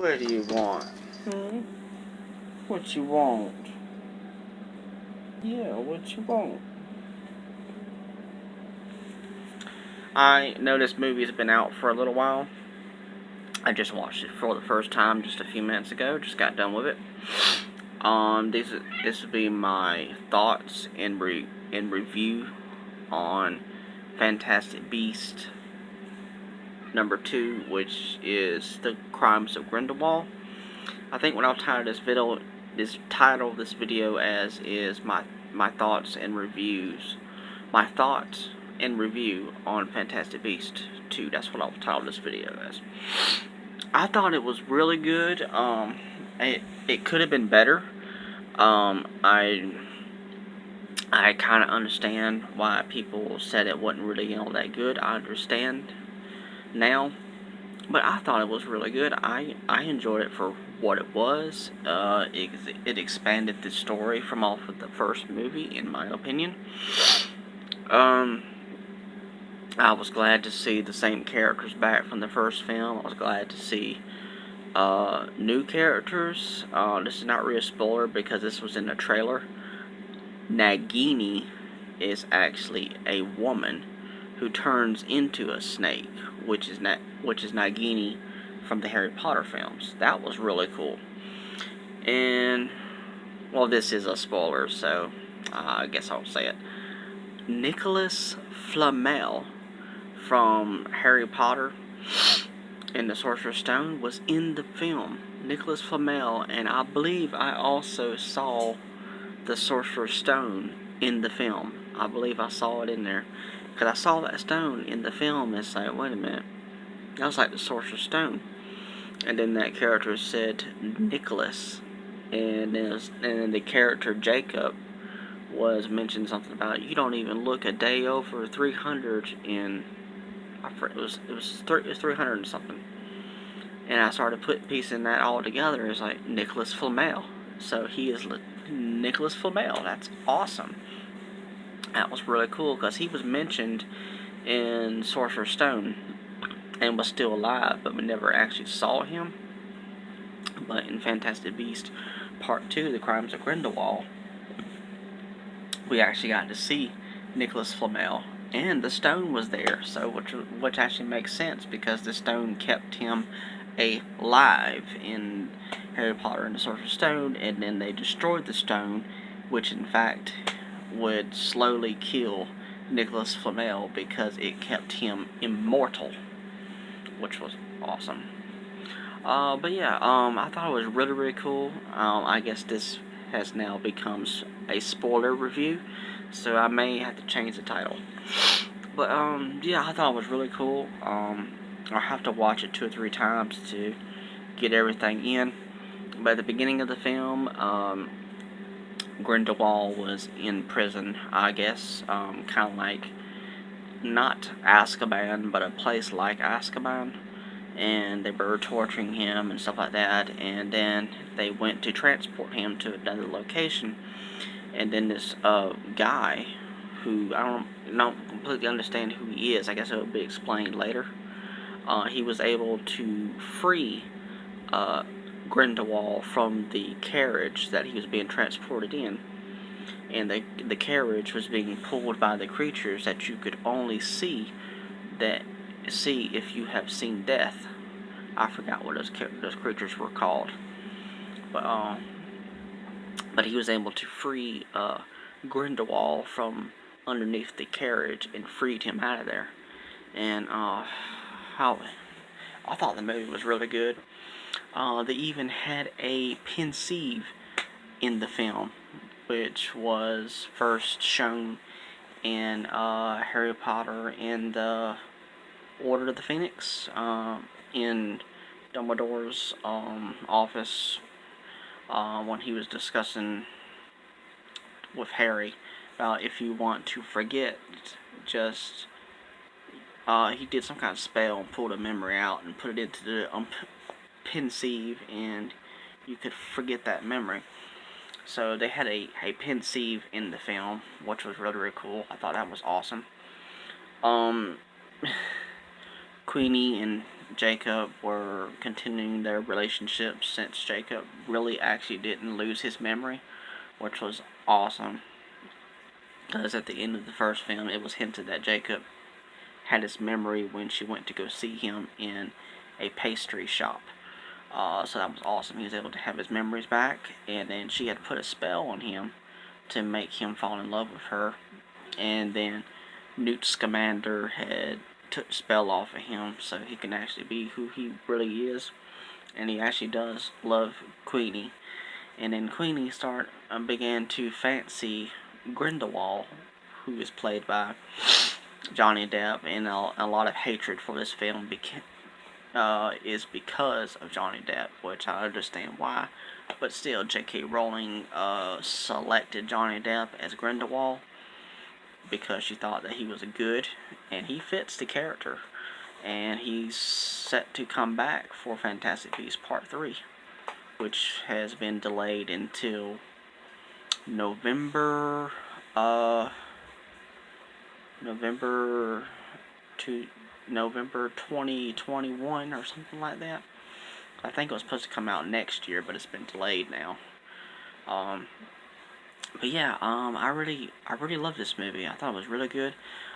What do you want? Hmm? What you want? Yeah, what you want? I know this movie has been out for a little while. I just watched it for the first time just a few minutes ago. Just got done with it. This would be my thoughts and review on Fantastic Beast #2, which is The Crimes of Grindelwald. I think what I'll title this video as is my thoughts and reviews. My thoughts and review on Fantastic Beast 2. That's what I'll title this video as. I thought it was really good. It could have been better. I kind of understand why people said it wasn't really all that good. I understand now, but I thought it was really good. I enjoyed it for what it was. It expanded the story from off of the first movie, in my opinion. I was glad to see the same characters back from the first film. I was glad to see new characters. This is not really a spoiler because this was in the trailer. Nagini is actually a woman who turns into a snake, which is Nagini from the Harry Potter films. That was really cool. And, well, this is a spoiler, so I guess I'll say it. Nicholas Flamel from Harry Potter and the Sorcerer's Stone was in the film. Nicholas Flamel, and I believe I also saw the Sorcerer's Stone in the film. I believe I saw it in there. Because I saw that stone in the film and said, wait a minute, that was like the Sorcerer's Stone. And then that character said Nicholas. And then the character Jacob was mentioning something about you don't even look a day over 300 in, it was 300 and something. And I started piecing that all together as like Nicholas Flamel. So he is Nicholas Flamel. That's awesome. That was really cool because he was mentioned in Sorcerer's Stone and was still alive, but we never actually saw him. But in Fantastic Beast Part 2, The Crimes of Grindelwald, we actually got to see Nicholas Flamel, and the stone was there, so which actually makes sense because the stone kept him alive in Harry Potter and the Sorcerer's Stone, and then they destroyed the stone, which in fact would slowly kill Nicholas Flamel because it kept him immortal, which was awesome. But yeah, I thought it was really, really cool. I guess this has now become a spoiler review, so I may have to change the title. But, yeah, I thought it was really cool. I'll have to watch it 2 or 3 times to get everything in. But at the beginning of the film, Grindelwald was in prison, I guess, kind of like, not Azkaban, but a place like Azkaban. And they were torturing him and stuff like that, and then they went to transport him to another location, and then this guy, who I don't completely understand who he is, I guess it will be explained later, he was able to free Grindelwald from the carriage that he was being transported in, and the carriage was being pulled by the creatures that you could only see if you have seen death. I forgot what those creatures were called, but he was able to free Grindelwald from underneath the carriage and freed him out of there. And I thought the movie was really good. They even had a pensieve in the film, which was first shown in Harry Potter and the Order of the Phoenix, in Dumbledore's office, when he was discussing with Harry about if you want to forget, just he did some kind of spell and pulled a memory out and put it into the pensieve, and you could forget that memory. So they had a pensieve in the film, which was really, really cool. I thought that was awesome. Queenie and Jacob were continuing their relationship, since Jacob really actually didn't lose his memory, which was awesome. Because at the end of the first film, it was hinted that Jacob had his memory when she went to go see him in a pastry shop. So that was awesome. He was able to have his memories back, and then she had put a spell on him to make him fall in love with her. And then Newt Scamander had took the spell off of him, so he can actually be who he really is. And he actually does love Queenie. And then Queenie began to fancy Grindelwald, who is played by Johnny Depp, and a lot of hatred for this film is because of Johnny Depp, which I understand why. But still, J.K. Rowling selected Johnny Depp as Grindelwald because she thought that he was good, and he fits the character. And he's set to come back for Fantastic Beasts Part 3, which has been delayed until November, November to November 2021 or something like that. I think it was supposed to come out next year, but it's been delayed now. But yeah, I really love this movie. I thought it was really good.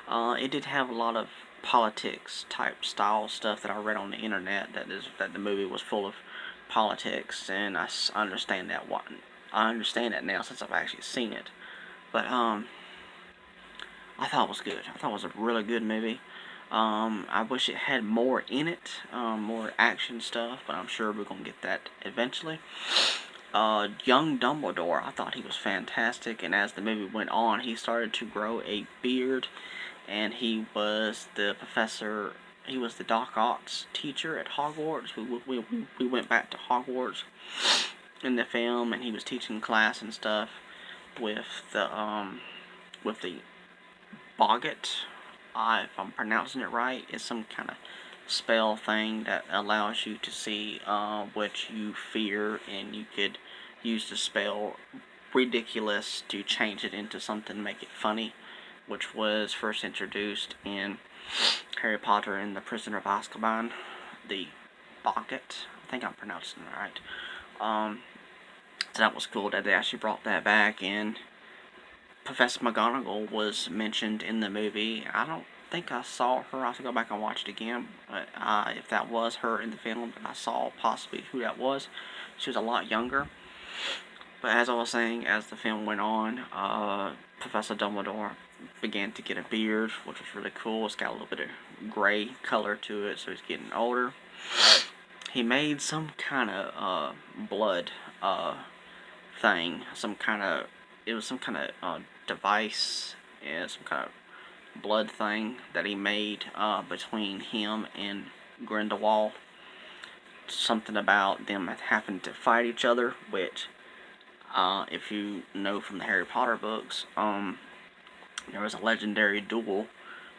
It did have a lot of politics type style stuff that I read on the internet, that the movie was full of politics, and I understand that. I understand that now since I've actually seen it. But I thought it was good. I thought it was a really good movie. I wish it had more in it, more action stuff, but I'm sure we're gonna get that eventually. Young Dumbledore, I thought he was fantastic, and as the movie went on, he started to grow a beard, and he was the professor. He was the Doc Ock's teacher at Hogwarts. We went back to Hogwarts in the film, and he was teaching class and stuff with the Boggart. If I'm pronouncing it right, it's some kind of spell thing that allows you to see what you fear, and you could use the spell ridiculous to change it into something, make it funny, which was first introduced in Harry Potter and the Prisoner of Azkaban, the Boggart. I think I'm pronouncing it right. So that was cool that they actually brought that back, and Professor McGonagall was mentioned in the movie. I don't think I saw her. I have to go back and watch it again. But if that was her in the film, I saw possibly who that was. She was a lot younger. But as I was saying, as the film went on, Professor Dumbledore began to get a beard, which was really cool. It's got a little bit of gray color to it, so he's getting older. He made some kind of blood thing. It was some kind of device, and some kind of blood thing that he made between him and Grindelwald. Something about them having to fight each other, which, if you know from the Harry Potter books, there was a legendary duel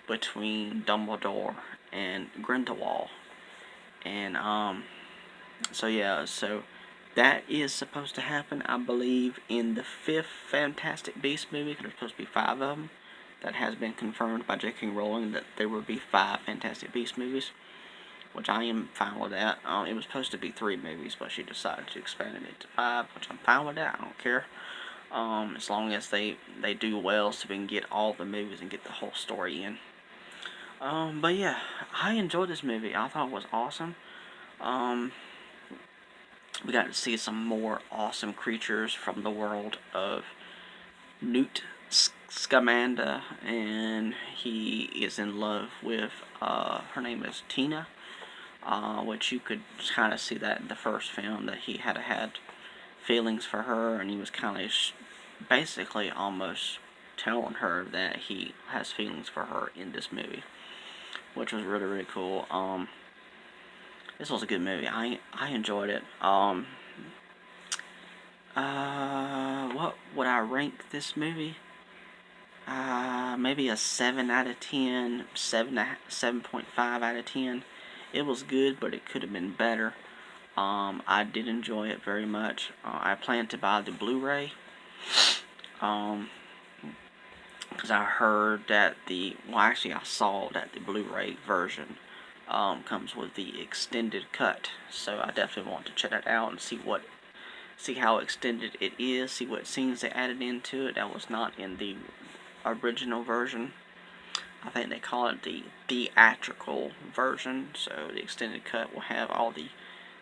between Dumbledore and Grindelwald. And, so that is supposed to happen, I believe, in the 5th Fantastic Beasts movie, because there's supposed to be 5 of them. That has been confirmed by J.K. Rowling that there will be 5 Fantastic Beasts movies, which I am fine with that. It was supposed to be 3 movies, but she decided to expand it to 5, which I'm fine with that. I don't care. As long as they do well, so we can get all the movies and get the whole story in. But yeah, I enjoyed this movie. I thought it was awesome. We got to see some more awesome creatures from the world of Newt Scamander, and he is in love with, her name is Tina, which you could kind of see that in the first film, that he had feelings for her, and he was kind of basically almost telling her that he has feelings for her in this movie, which was really, really cool. This was a good movie. I enjoyed it. What would I rank this movie? Maybe a 7 out of 10, 7.5 out of 10. It was good, but it could have been better. I did enjoy it very much. I plan to buy the Blu-ray. Because I heard that I saw that the Blu-ray version comes with the extended cut. So I definitely want to check that out and see how extended it is, see what scenes they added into it that was not in the original version. I think they call it the theatrical version, so the extended cut will have all the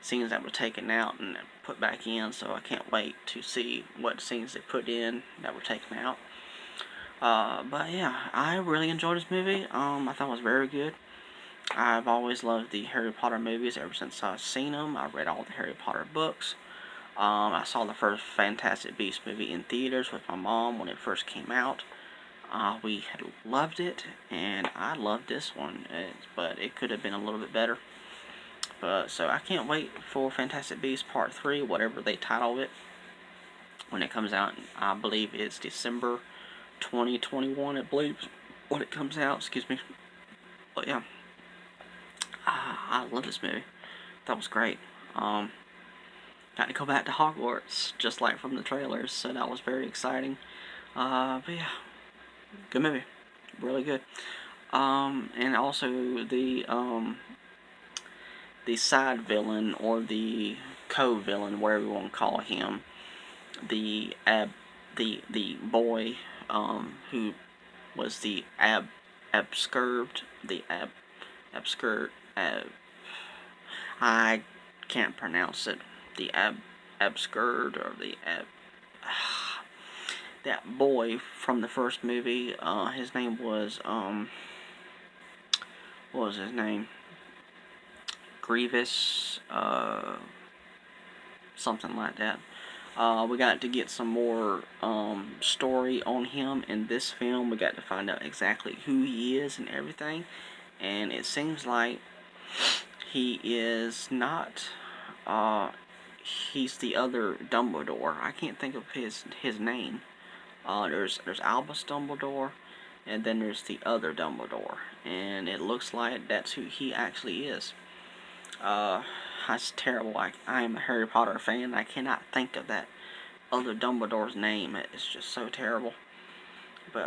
scenes that were taken out and put back in, so I can't wait to see what scenes they put in that were taken out. But yeah, I really enjoyed this movie. I thought it was very good. I've always loved the Harry Potter movies ever since I've seen them. I read all the Harry Potter books. I saw the first Fantastic Beasts movie in theaters with my mom when it first came out. We had loved it, and I loved this one, but it could have been a little bit better. But so I can't wait for Fantastic Beasts Part 3, whatever they title it, when it comes out. I believe it's December 2021, I believe, when it comes out, excuse me. But yeah, I love this movie. That was great. Got to go back to Hogwarts, just like from the trailers, so that was very exciting. But yeah, good movie, really good. And also the side villain, or the co-villain, whatever you want to call him, the boy, who was the abscurbed, I can't pronounce it, the abscurbed, or the that boy from the first movie, his name was, what was his name? Grievous, something like that. We got to get some more story on him in this film. We got to find out exactly who he is and everything. And it seems like he is not, he's the other Dumbledore. I can't think of his name. There's Albus Dumbledore, and then there's the other Dumbledore. And it looks like that's who he actually is. That's terrible. I am a Harry Potter fan. I cannot think of that other Dumbledore's name. It's just so terrible. But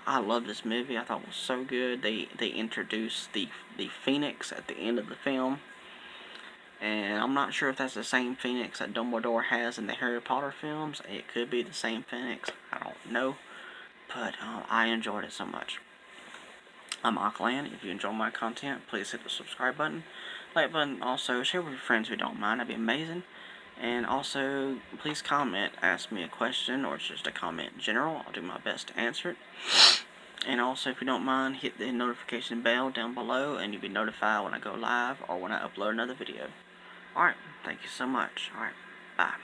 I love this movie. I thought it was so good. They introduced the Phoenix at the end of the film, and I'm not sure if that's the same Phoenix that Dumbledore has in the Harry Potter films. It could be the same Phoenix. I don't know, but I enjoyed it so much. I'm Auckland. If you enjoy my content, please hit the subscribe button, like button, also share with your friends if you don't mind. That'd be amazing. And also, please comment, ask me a question, or just a comment in general. I'll do my best to answer it. And also, if you don't mind, hit the notification bell down below, and you'll be notified when I go live or when I upload another video. Alright, thank you so much. Alright, bye.